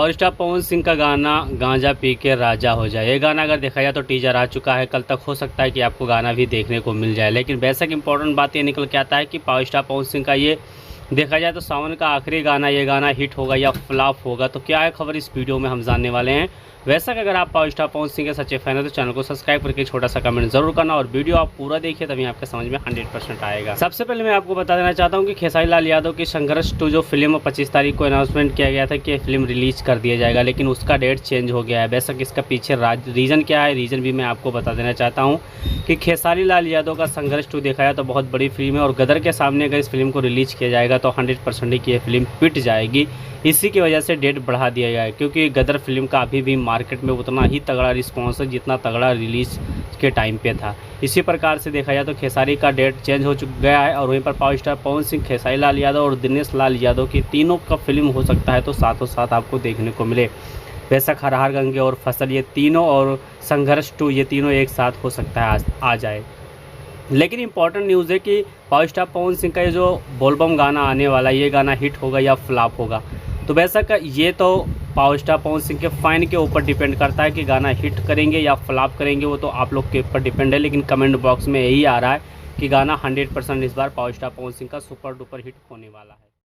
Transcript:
Power star Pawan Singh का गाना गांजा पी के राजा हो जाए, ये गाना अगर देखा जाए तो टीजर आ चुका है। कल तक हो सकता है कि आपको गाना भी देखने को मिल जाए। लेकिन बेशक इंपॉर्टेंट बात ये निकल के आता है कि पावर स्टार पवन सिंह का ये देखा जाए तो सावन का आखिरी गाना, ये गाना हिट होगा या फ्लॉप होगा, तो क्या है खबर इस वीडियो में हम जानने वाले हैं। वैसा कि अगर आप पावर स्टार पवन सिंह के सच्चे फैन है तो चैनल को सब्सक्राइब करके छोटा सा कमेंट जरूर करना और वीडियो आप पूरा देखिए, तभी आपके समझ में 100% आएगा। सबसे पहले मैं आपको बता देना चाहता हूं कि खेसारी लाल यादव की संघर्ष 2 जो फिल्म 25 तारीख को अनाउंसमेंट किया गया था कि फिल्म रिलीज कर दिया जाएगा, लेकिन उसका डेट चेंज हो गया है। बेशक इसका पीछे रीज़न क्या है, रीज़न भी मैं आपको बता देना चाहता हूँ कि खेसारी लाल यादव का संघर्ष 2 देखा जाए तो बहुत बड़ी फिल्म है और गदर के सामने अगर इस फिल्म को रिलीज किया जाएगा तो 100% की ये फिल्म पिट जाएगी। इसी की वजह से डेट बढ़ा दिया गया है, क्योंकि गदर फिल्म का अभी भी मार्केट में उतना ही तगड़ा रिस्पॉन्स है जितना तगड़ा रिलीज के टाइम पे था। इसी प्रकार से देखा जाए तो खेसारी का डेट चेंज हो गया है और वहीं पर पावर स्टार पवन सिंह, खेसारी लाल यादव और दिनेश लाल यादव की तीनों का फिल्म हो सकता है तो साथों साथ आपको देखने को मिले। वैसा हर हर गंगे और फसल, ये तीनों और संघर्ष 2 ये तीनों एक साथ हो सकता है आ जाए। लेकिन इम्पॉर्टेंट न्यूज़ है कि पावर स्टार पवन सिंह का ये जो बोलबम गाना आने वाला है, ये गाना हिट होगा या फ्लॉप होगा। तो वैसा का ये तो पावर स्टार पवन सिंह के फ़ैन के ऊपर डिपेंड करता है कि गाना हिट करेंगे या फ्लॉप करेंगे, वो तो आप लोग के ऊपर डिपेंड है। लेकिन कमेंट बॉक्स में यही आ रहा है कि गाना 100% इस बार पावर स्टार पवन सिंह का सुपर डुपर हिट होने वाला है।